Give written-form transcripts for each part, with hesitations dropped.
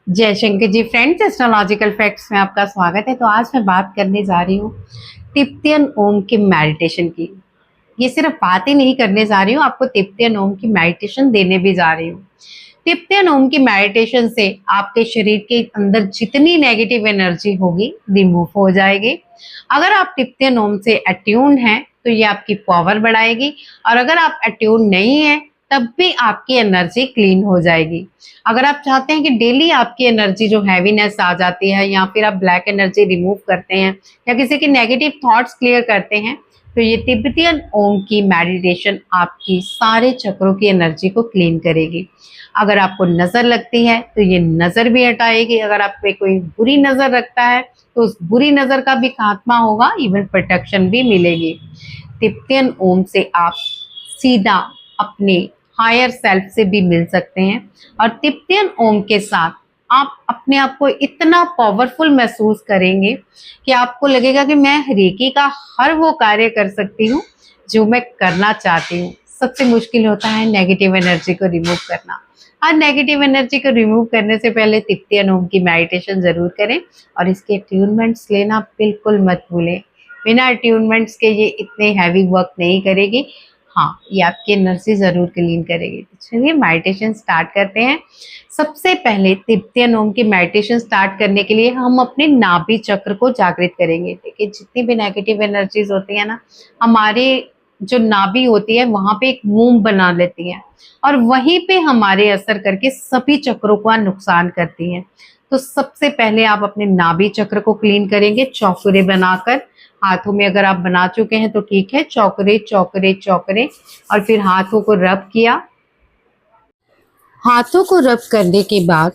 जय Shankar ji friends, astrological facts में आपका स्वागत है। तो आज मैं बात करने जा रही हूँ तिब्बतियन ओम की मेडिटेशन की। ये सिर्फ बात ही नहीं करने जा रही हूँ, आपको तिब्बतियन ओम की मेडिटेशन देने भी जा रही हूँ। तिब्बतियन ओम की मेडिटेशन से आपके शरीर के अंदर जितनी नेगेटिव एनर्जी होगी रिमूव हो जाएगी। अगर आप तिब्बतियन ओम से अट्यून हैं तो ये आपकी पावर बढ़ाएगी, और अगर आप अट्यून नहीं है तब भी आपकी एनर्जी क्लीन हो जाएगी। अगर आप चाहते हैं कि डेली आपकी एनर्जी जो हैवीनेस आ जाती है, या फिर आप ब्लैक एनर्जी रिमूव करते हैं, या किसी के नेगेटिव थॉट्स क्लियर करते हैं, तो ये तिब्बतियन ओम की मेडिटेशन आपकी सारे चक्रों की एनर्जी को क्लीन करेगी। अगर आपको नजर लगती है तो ये नजर भी हटाएगी। अगर आप पे कोई बुरी नजर रखता है तो उस बुरी नजर का भी खात्मा होगा, इवन प्रोटेक्शन भी मिलेगी। तिब्बतियन ओम से आप सीधा अपने हायर सेल्फ से भी मिल सकते हैं, और तिब्बतियन ओम के साथ आप अपने आप को इतना पावरफुल महसूस करेंगे कि आपको लगेगा कि मैं रेकी का हर वो कार्य कर सकती हूँ जो मैं करना चाहती हूँ। सबसे मुश्किल होता है नेगेटिव एनर्जी को रिमूव करना। और नेगेटिव एनर्जी को रिमूव करने से पहले तिब्बतियन ओम की मेडिटेशन जरूर करें, और इसके अट्यूनमेंट्स लेना बिल्कुल मत भूलें। बिना अट्यूनमेंट्स के ये इतने हैवी वर्क नहीं करेगी। हाँ, ये आपकी एनर्जी जरूर क्लीन करेगी। तो चलिए मेडिटेशन स्टार्ट करते हैं। सबसे पहले तिब्बतियन ओम की मेडिटेशन स्टार्ट करने के लिए हम अपने नाभि चक्र को जागृत करेंगे। देखिए, जितनी भी नेगेटिव एनर्जीज होती है ना, हमारे जो नाभि होती है वहां पे एक मुंह बना लेती है, और वहीं पे हमारे असर करके सभी चक्रों का नुकसान करती है। तो सबसे पहले आप अपने नाभि चक्र को क्लीन करेंगे चौकरे बनाकर। हाथों में अगर आप बना चुके हैं तो ठीक है, चौकरे चौकरे चौकरे, और फिर हाथों को रब किया। हाथों को रब करने के बाद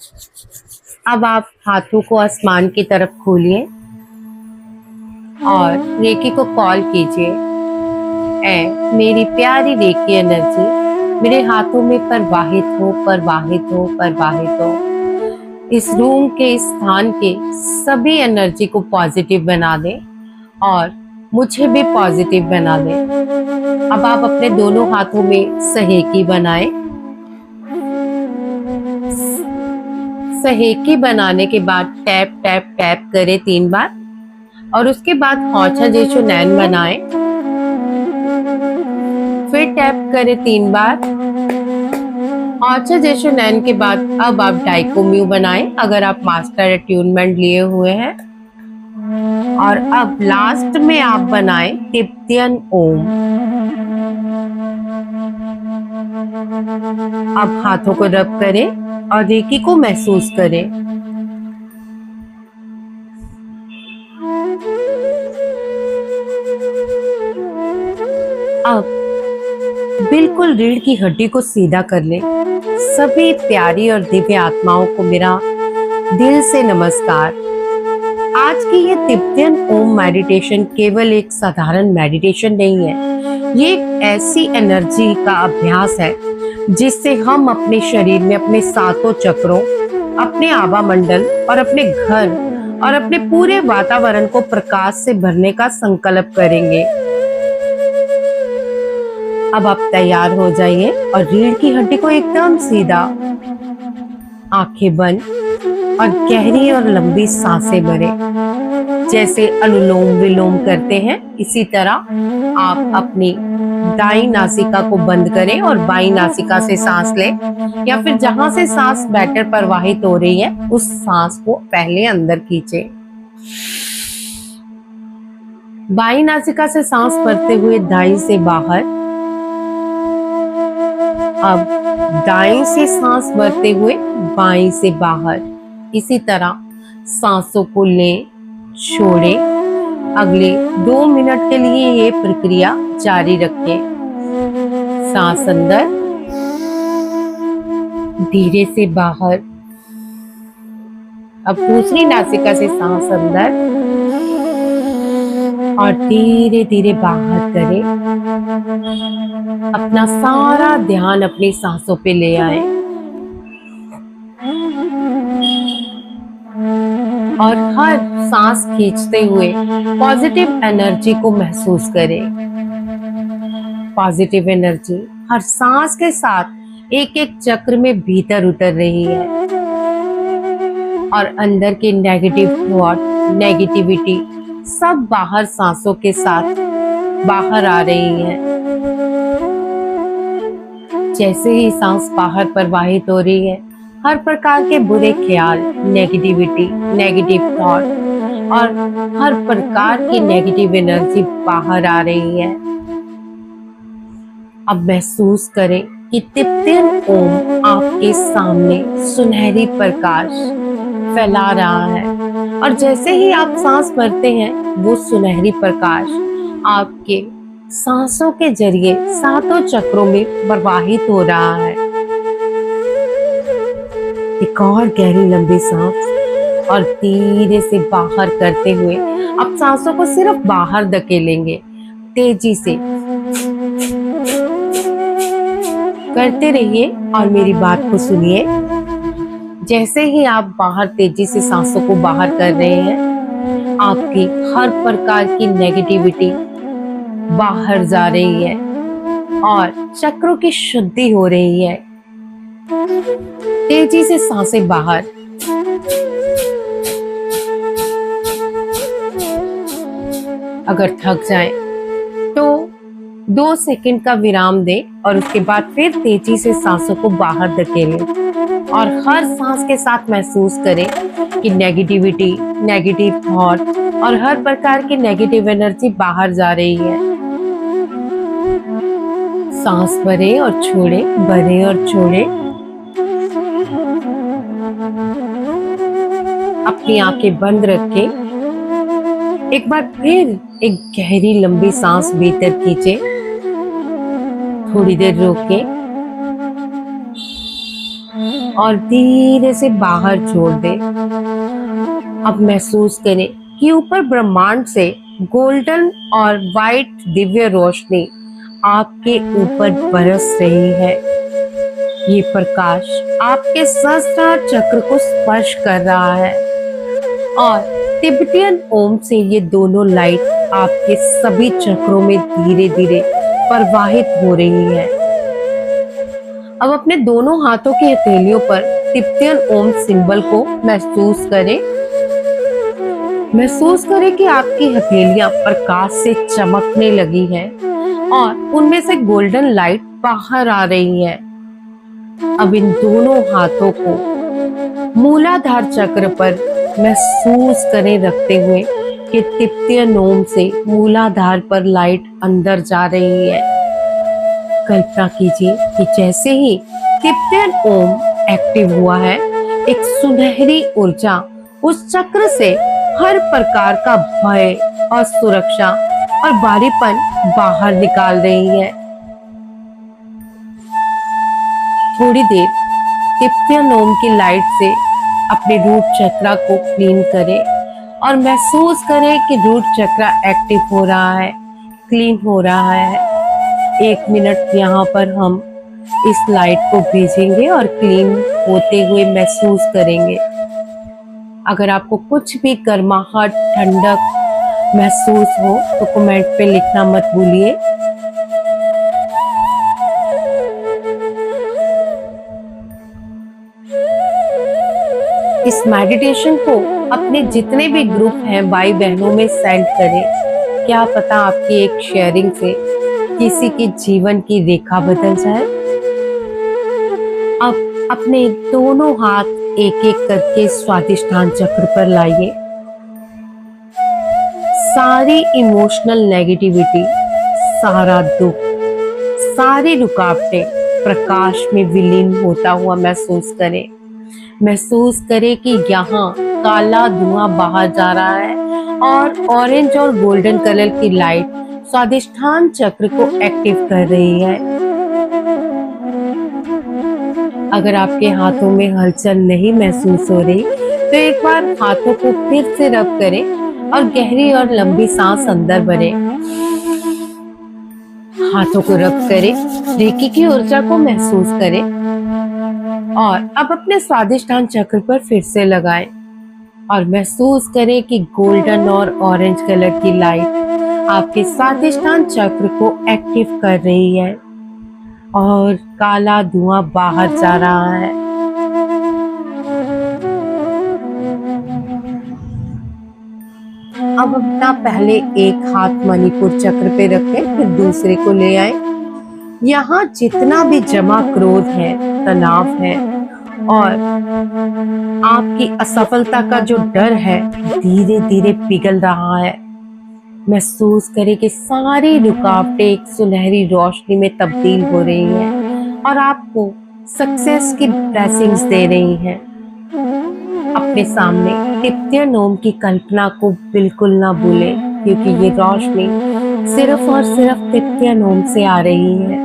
अब आप हाथों को आसमान की तरफ खोलिए और रेकी को कॉल कीजिए। ए मेरी प्यारी रेकी एनर्जी, मेरे हाथों में प्रवाहित हो, प्रवाहित हो, प्रवाहित हो। इस रूम के, इस स्थान के सभी एनर्जी को पॉजिटिव बना दें, और मुझे भी पॉजिटिव बना दें। अब आप अपने दोनों हाथों में सहेकी बनाएं। सहेकी बनाने के बाद टैप टैप टैप करें 3 बार, और उसके बाद हौछा जैसो नैन बनाएं। फिर टैप करें 3 बार। हौछा जैसो नैन के बाद अब आप डाइकोम्यू बनाएं अगर आप मास्टर अट्यूनमेंट लिए हुए हैं, और अब लास्ट में आप बनाएं तिब्बतियन ओम। अब हाथों को रब करें और रेकी को महसूस करें। अब बिल्कुल रीढ़ की हड्डी को सीधा कर लें। सभी प्यारी और दिव्य आत्माओं को मेरा दिल से नमस्कार। आज की ये तिब्बतियन ओम मेडिटेशन केवल एक साधारण मेडिटेशन नहीं है, ये एक ऐसी एनर्जी का अभ्यास है जिससे हम अपने शरीर में अपने 7 चक्रों, अपने आभा मंडल और अपने घर और अपने पूरे वातावरण को प्रकाश से भरने का संकल्प करेंगे। अब आप तैयार हो जाइए और रीढ़ की हड्डी को एकदम सीधा, आंखें बंद और गहरी और लंबी सांसें भरें। जैसे अनुलोम विलोम करते हैं, इसी तरह आप अपनी दाईं नासिका को बंद करें और बाईं नासिका से सांस लें, या फिर जहां से सांस बेटर प्रवाहित हो रही है उस सांस को पहले अंदर खींचें। बाईं नासिका से सांस भरते हुए दाईं से बाहर। अब दाईं से सांस भरते हुए बाईं से बाहर। इसी तरह सांसों को लें, छोड़ें। अगले 2 मिनट के लिए ये प्रक्रिया जारी रखें। सांस अंदर, धीरे से बाहर। अब दूसरी नासिका से सांस अंदर और धीरे धीरे बाहर करें। अपना सारा ध्यान अपनी सांसों पे ले आए, और हर सांस खींचते हुए पॉजिटिव एनर्जी को महसूस करें। पॉजिटिव एनर्जी हर सांस के साथ एक एक चक्र में भीतर उतर रही है। और अंदर के नेगेटिव थॉट, नेगेटिविटी सब बाहर सांसों के साथ बाहर आ रही है। जैसे ही सांस बाहर प्रवाहित हो रही है, हर प्रकार के बुरे ख्याल, नेगेटिविटी, नेगेटिव थॉट और हर प्रकार की नेगेटिव एनर्जी बाहर आ रही है। अब महसूस करें कि तिब्बतियन ओम आपके सामने सुनहरी प्रकाश फैला रहा है और जैसे ही आप सांस भरते हैं, वो सुनहरी प्रकाश आपके सांसों के जरिए सातों चक्रों में प्रवाहित हो रहा है। एक और गहरी लंबी सांस और धीरे से बाहर करते हुए आप सांसों को सिर्फ बाहर धकेलेंगे। तेजी से करते रहिए और मेरी बात को सुनिए। जैसे ही आप बाहर तेजी से सांसों को बाहर कर रहे हैं, आपकी हर प्रकार की नेगेटिविटी बाहर जा रही है और चक्रों की शुद्धि हो रही है। तेजी से सांसें बाहर। अगर थक जाएं तो 2 सेकंड का विराम दें और उसके बाद फिर तेजी से सांसों को बाहर धकेलें और हर सांस के साथ महसूस करें कि नेगेटिविटी, नेगेटिव थॉट और हर प्रकार की नेगेटिव एनर्जी बाहर जा रही है। सांस भरें और छोड़ें, भरें और छोड़ें। अपनी आंखें बंद रखें। एक बार फिर एक गहरी लंबी सांस भीतर खींचे, थोड़ी देर रोकें और धीरे से बाहर छोड़ दें। अब महसूस करें कि ऊपर ब्रह्मांड से गोल्डन और वाइट दिव्य रोशनी आपके ऊपर बरस रही है। ये प्रकाश आपके सहस्त्रार चक्र को स्पर्श कर रहा है और तिब्बतियन ओम से ये दोनों लाइट आपके सभी चक्रों में धीरे धीरे प्रवाहित हो रही है। अब अपने दोनों हाथों की हथेलियों पर तिब्बतियन ओम सिंबल को महसूस करें। महसूस करें कि आपकी हथेलियां प्रकाश से चमकने लगी हैं और उनमें से गोल्डन लाइट बाहर आ रही है। अब इन दोनों हाथों को मूलाधार चक्र पर महसूस करें रखते हुए कि तिब्बतियन ओम से मूलाधार पर लाइट अंदर जा रही है। कल्पना कीजिए कि जैसे ही तिब्बतियन ओम एक्टिव हुआ है, एक सुनहरी ऊर्जा उस चक्र से हर प्रकार का भय, असुरक्षा और भारीपन बाहर निकाल रही है। थोड़ी देर तिब्बतियन ओम की लाइट से अपने रूट चक्रा को क्लीन करें और महसूस करें कि रूट चक्रा एक्टिव हो रहा है, क्लीन हो रहा है। 1 मिनट यहाँ पर हम इस लाइट को भेजेंगे और क्लीन होते हुए महसूस करेंगे। अगर आपको कुछ भी गर्माहट, ठंडक महसूस हो तो कमेंट पे लिखना मत भूलिए। इस मेडिटेशन को अपने जितने भी ग्रुप हैं भाई बहनों में सेंड करें। क्या पता आपकी एक शेयरिंग से किसी के जीवन की रेखा बदल जाए। अब अपने दोनों हाथ एक एक करके स्वादिष्ठान चक्र पर लाइए। सारी इमोशनल नेगेटिविटी, सारा दुख, सारी रुकावटें प्रकाश में विलीन होता हुआ महसूस करें। महसूस करें कि यहाँ काला धुआं बाहर जा रहा है और ऑरेंज और गोल्डन कलर की लाइट स्वादिष्ठान चक्र को एक्टिव कर रही है। अगर आपके हाथों में हलचल नहीं महसूस हो रही तो एक बार हाथों को फिर से रब करें और गहरी और लंबी सांस अंदर भरें। हाथों को रब करें, रेकी की ऊर्जा को महसूस करें और अब अपने स्वादिष्ठान चक्र पर फिर से लगाएं और महसूस करें कि गोल्डन और ऑरेंज कलर की लाइट आपके स्वादिष्ठान चक्र को एक्टिव कर रही है और काला धुआं बाहर जा रहा है। अब अपना पहले एक हाथ मणिपुर चक्र पे रखें, फिर दूसरे को ले आए। यहाँ जितना भी जमा क्रोध है, तनाव है और आपकी असफलता का जो डर है, धीरे धीरे पिघल रहा है। महसूस करें कि सारी रुकावटें एक सुनहरी रोशनी में तब्दील हो रही हैं और आपको सक्सेस की ब्लेसिंग्स दे रही हैं। अपने सामने तिप्तियन ओम की कल्पना को बिल्कुल ना भूलें, क्योंकि ये रोशनी सिर्फ और सिर्फ तिप्तियन ओम से आ रही है,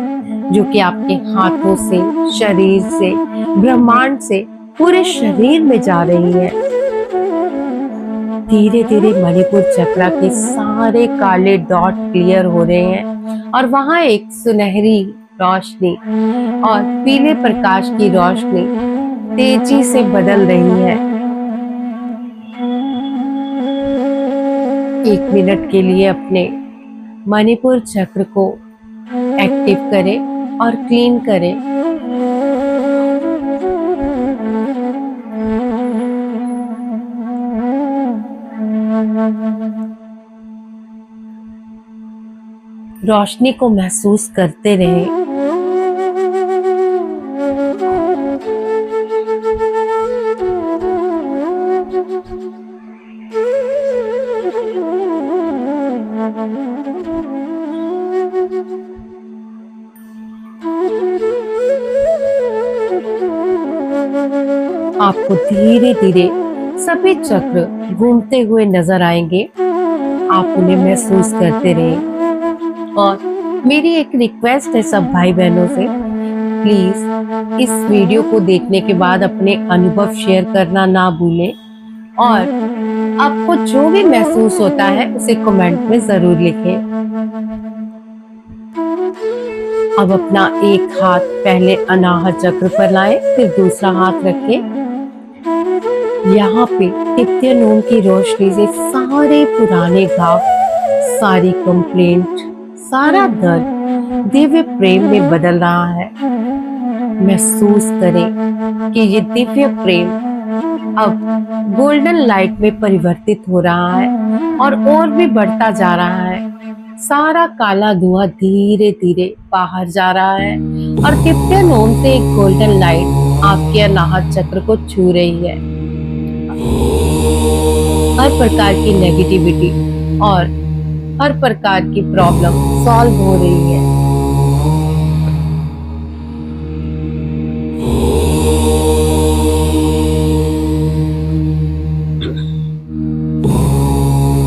जो कि आपके हाथों से, शरीर से, ब्रह्मांड से पूरे शरीर में जा रही है। धीरे धीरे मणिपुर चक्र के सारे काले डॉट क्लियर हो रहे हैं और वहां एक सुनहरी रोशनी और पीले प्रकाश की रोशनी तेजी से बदल रही है। 1 मिनट के लिए अपने मणिपुर चक्र को एक्टिव करें और क्लीन करें। रोशनी को महसूस करते रहें। आपको धीरे धीरे सभी चक्र घूमते हुए नजर आएंगे। आप उन्हें महसूस करते रहें। और मेरी एक रिक्वेस्ट है सब भाई बहनों से, प्लीज इस वीडियो को देखने के बाद अपने अनुभव शेयर करना ना भूलें और आपको जो भी महसूस होता है उसे कमेंट में जरूर लिखें। अब अपना एक हाथ पहले अनाहत चक्र पर लाएं, फिर दूसरा हाथ रखें। यहाँ पे तिप्तियन ओम की रोशनी से सारे पुराने घाव, सारी कंप्लेंट, सारा दर्द दिव्य प्रेम में बदल रहा है। महसूस करें कि ये दिव्य प्रेम अब गोल्डन लाइट में परिवर्तित हो रहा है और भी बढ़ता जा रहा है। सारा काला धुआं धीरे धीरे बाहर जा रहा है और तिप्तियन ओम से एक गोल्डन लाइट आपके अनाहत चक्र को छू रही है। हर प्रकार की नेगेटिविटी और हर प्रकार की प्रॉब्लम सॉल्व हो रही है।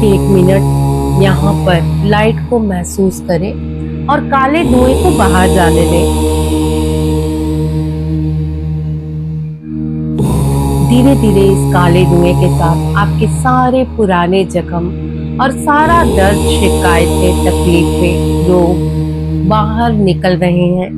एक मिनट यहाँ पर लाइट को महसूस करें और काले धुएं को बाहर जाने दें। धीरे धीरे इस काले धुएं के साथ आपके सारे पुराने जख्म और सारा दर्द, शिकायतें, तकलीफें, रोग बाहर निकल रहे हैं।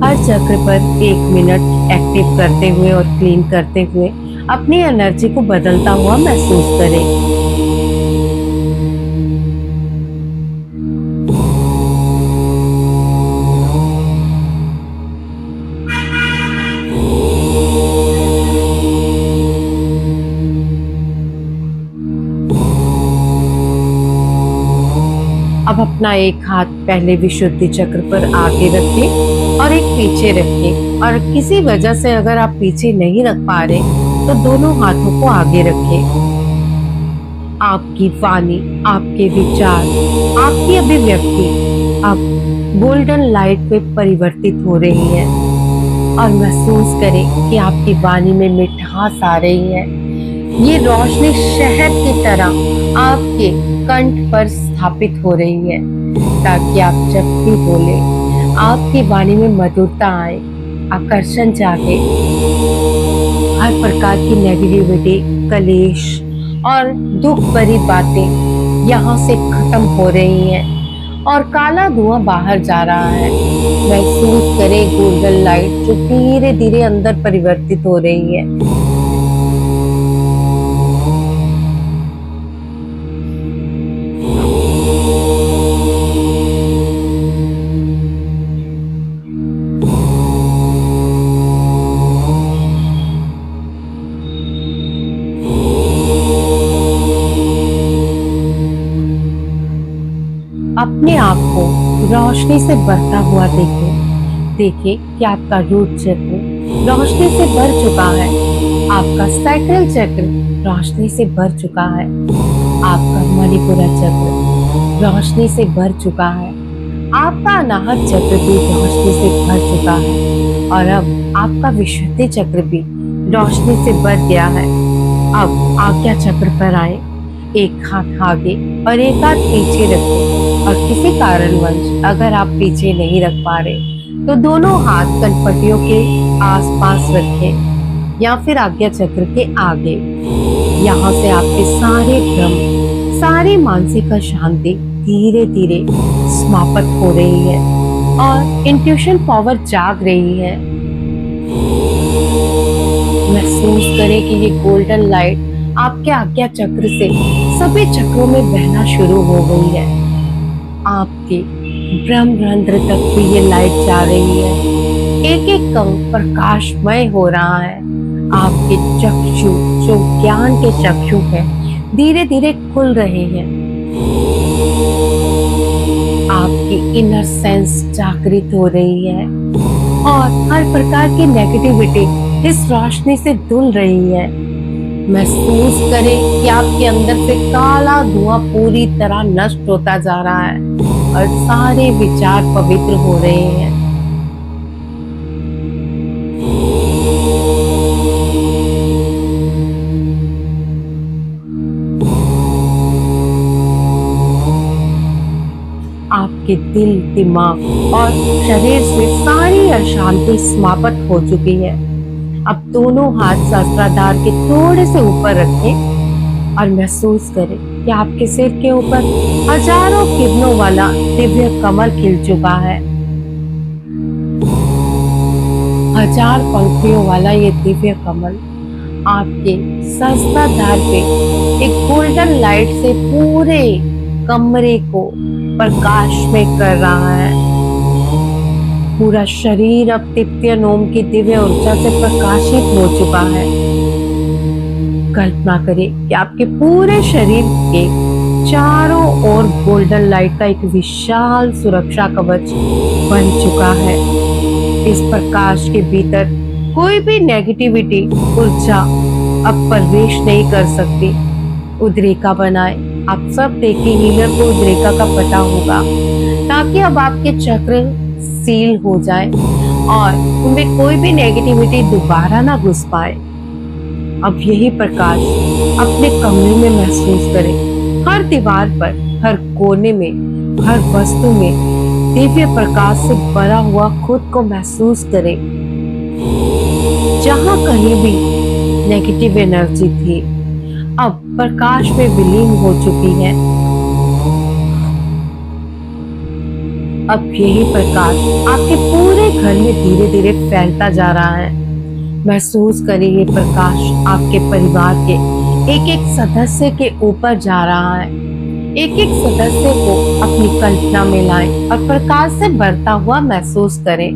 हर चक्र पर 1 मिनट एक्टिव करते हुए और क्लीन करते हुए अपनी एनर्जी को बदलता हुआ महसूस करें। अब अपना एक हाथ पहले विशुद्धि चक्र पर आगे रखें और एक पीछे रखें, और किसी वजह से अगर आप पीछे नहीं रख पा रहे तो दोनों हाथों को आगे रखें। आपकी वाणी, आपके विचार, आपकी अभिव्यक्ति अब गोल्डन लाइट में परिवर्तित हो रही है और महसूस करें कि आपकी वाणी में मिठास आ रही है। ये रोशनी शहद की तरह आपके कंठ पर स्थापित हो रही है, ताकि आप जब भी बोले आपकी वाणी में मधुरता आए, आकर्षण जागे। हर प्रकार की नेगेटिविटी, कलेश और दुख भरी बातें यहाँ से खत्म हो रही हैं और काला धुआं बाहर जा रहा है। महसूस करें गोल्डन लाइट जो धीरे धीरे अंदर परिवर्तित हो रही है। अपने आप को रोशनी से भरता हुआ देखें। देखिए कि आपका रूट चक्र रोशनी से भर चुका है, आपका सैक्रल चक्र रोशनी से भर चुका है, आपका मणिपुरा चक्र रोशनी से भर चुका है, आपका अनाहत चक्र भी रोशनी से भर चुका है और अब आपका विशुद्धि चक्र भी रोशनी से भर गया है। अब आज्ञा चक्र पर आए, एक हाथ आगे और एक हाथ पीछे रखें और किसी कारणवश अगर आप पीछे नहीं रख पा रहे तो दोनों हाथ कनपटियों के आसपास रखें या फिर आज्ञा चक्र के आगे। यहाँ से आपके सारे भ्रम, सारी मानसिक अशांति धीरे धीरे समाप्त हो रही है और इंट्यूशन पावर जाग रही है। महसूस करें कि ये गोल्डन लाइट आपके आज्ञा चक्र से सभी चक्रों में बहना शुरू हो गई है। आपके ब्रह्मरंध्र तक भी ये लाइट जा रही है। एक एक कण प्रकाशमय हो रहा है। आपके चक्षु, जो ज्ञान के चक्षु हैं, धीरे धीरे खुल रहे हैं। आपकी इनर सेंस जागृत हो रही है और हर प्रकार की नेगेटिविटी इस रोशनी से धुल रही है। महसूस करें कि आपके अंदर से काला धुआं पूरी तरह नष्ट होता जा रहा है और सारे विचार पवित्र हो रहे हैं। आपके दिल, दिमाग और शरीर से सारी अशांति समाप्त हो चुकी है। अब दोनों हाथ सहस्त्राधार के थोड़े से ऊपर रखें और महसूस करें कि आपके सिर के ऊपर हजारों किरणों वाला दिव्य कमल खिल चुका है। हजार पंखुड़ियों वाला ये दिव्य कमल आपके सहस्त्राधार पे एक गोल्डन लाइट से पूरे कमरे को प्रकाशमय कर रहा है। पूरा शरीर अब तिप्तियन ओम की दिव्य ऊर्जा से प्रकाशित हो चुका है। कल्पना करें कि आपके पूरे शरीर के चारों ओर गोल्डन लाइट का एक विशाल सुरक्षा कवच बन चुका है। इस प्रकाश के भीतर कोई भी नेगेटिविटी ऊर्जा अब प्रवेश नहीं कर सकती। उद्रेका बनाए। आप सब देखिए, हीलर को उद्रेका का पता होगा, ताकि अब आपके चक्र सील हो जाए और उनमें कोई भी नेगेटिविटी दोबारा ना घुस पाए। अब यही प्रकाश अपने कमरे में महसूस करें। हर दीवार पर, हर कोने में, हर वस्तु में दिव्य प्रकाश से भरा हुआ खुद को महसूस करें। जहां कहीं भी नेगेटिव एनर्जी थी, अब प्रकाश में विलीन हो चुकी है। अब यही प्रकाश आपके पूरे घर में धीरे धीरे फैलता जा रहा है। महसूस करिए ये प्रकाश आपके परिवार के एक एक सदस्य के ऊपर जा रहा है। एक एक सदस्य को अपनी कल्पना में लाएं और प्रकाश से भरता हुआ महसूस करें।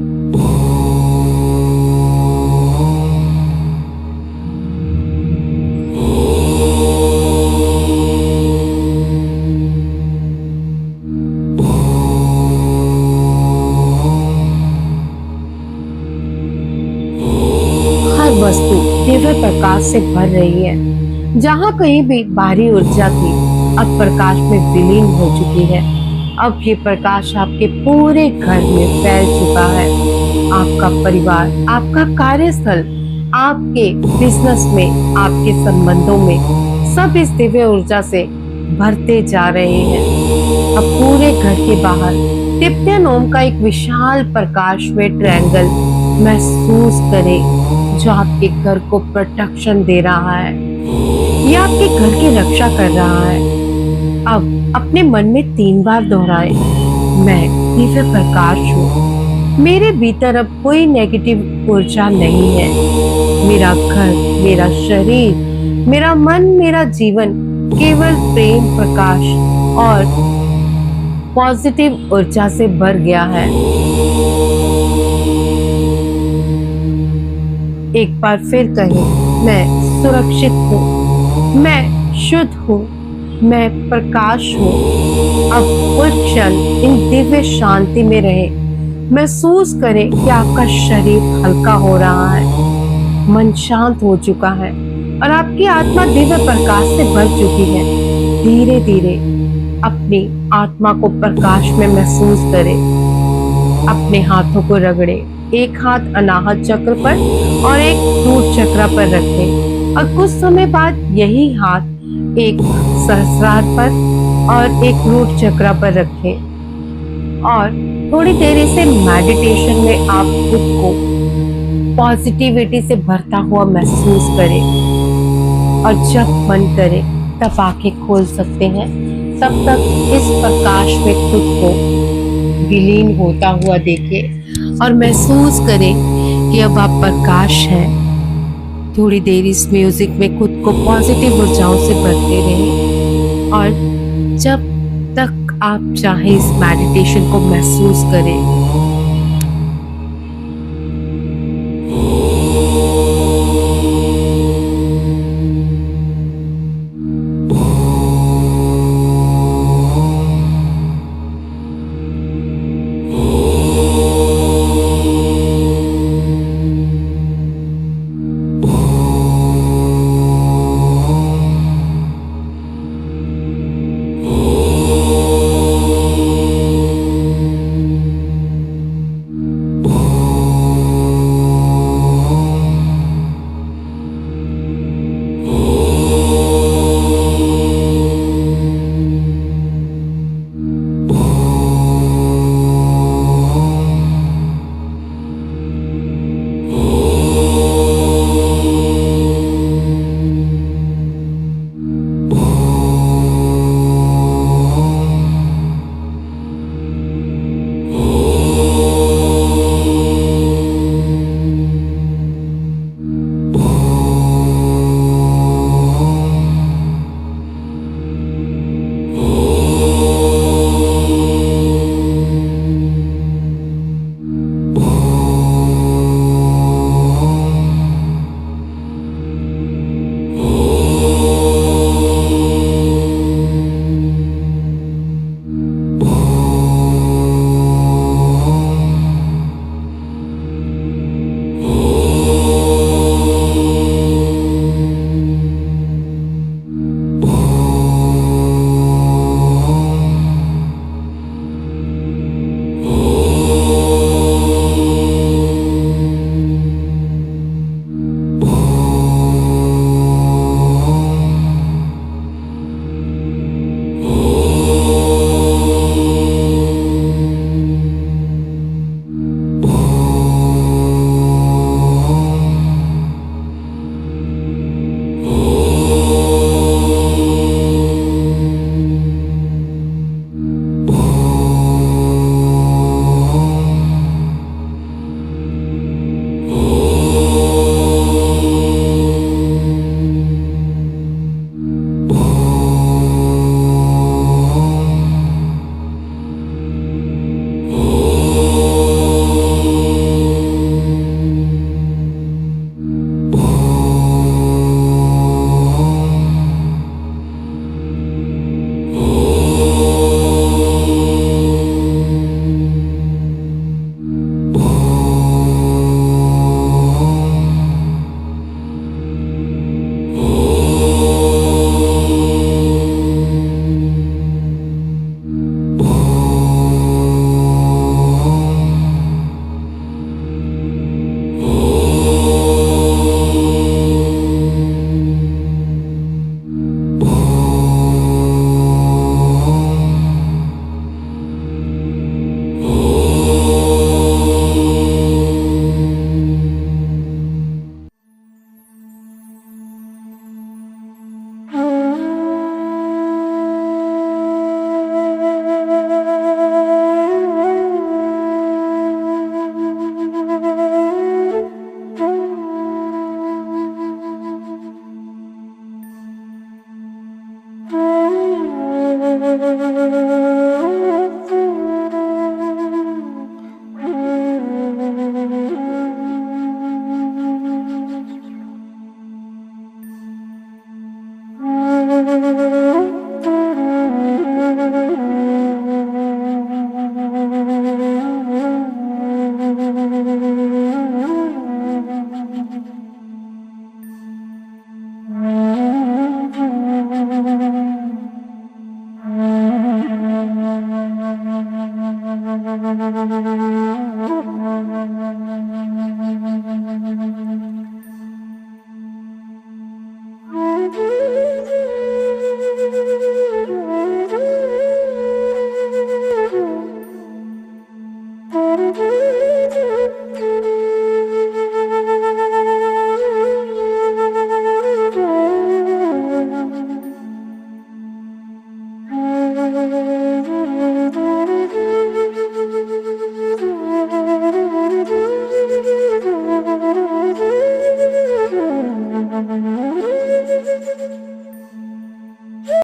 वस्तु दिव्य प्रकाश से भर रही है। जहाँ कहीं भी बाहरी ऊर्जा थी, अब प्रकाश में विलीन हो चुकी है। अब ये प्रकाश आपके पूरे घर में फैल चुका है। आपका परिवार, आपका कार्यस्थल, आपके बिजनेस में, आपके संबंधों में सब इस दिव्य ऊर्जा से भरते जा रहे हैं। अब पूरे घर के बाहर तिप्तियन ओम का एक विशाल प्रकाश में ट्रायंगल महसूस करें, जो आपके घर को प्रोटेक्शन दे रहा है। ये आपके घर की रक्षा कर रहा है। अब अपने मन में 3 बार दोहराए, मैं दिव्य प्रकाश हूँ। मेरे भीतर अब कोई नेगेटिव ऊर्जा नहीं है। मेरा घर, मेरा शरीर, मेरा मन, मेरा जीवन केवल प्रेम, प्रकाश और पॉजिटिव ऊर्जा से भर गया है। एक बार फिर कहें, मैं सुरक्षित हूँ, मैं शुद्ध हूँ, मैं प्रकाश हूँ। अब कुछ क्षण इन दिव्य शांति में रहे। महसूस करें कि आपका शरीर हल्का हो रहा है, मन शांत हो चुका है और आपकी आत्मा दिव्य प्रकाश से भर चुकी है। धीरे धीरे अपनी आत्मा को प्रकाश में महसूस करें। अपने हाथों को रगड़े। एक हाथ अनाहत चक्र पर और एक रूट चक्र पर रखें और कुछ समय बाद यही हाथ एक सहस्रार पर और एक रूट चक्र पर रखें और थोड़ी देर से मेडिटेशन में आप खुद को पॉजिटिविटी से भरता हुआ महसूस करें और जब मन करे तब आंखें खोल सकते हैं। तब तक इस प्रकाश में खुद को विलीन होता हुआ देखें और महसूस करें कि अब आप प्रकाश हैं। थोड़ी देर इस म्यूजिक में खुद को पॉजिटिव ऊर्जाओं से भरते रहें और जब तक आप चाहें इस मेडिटेशन को महसूस करें। Thank you.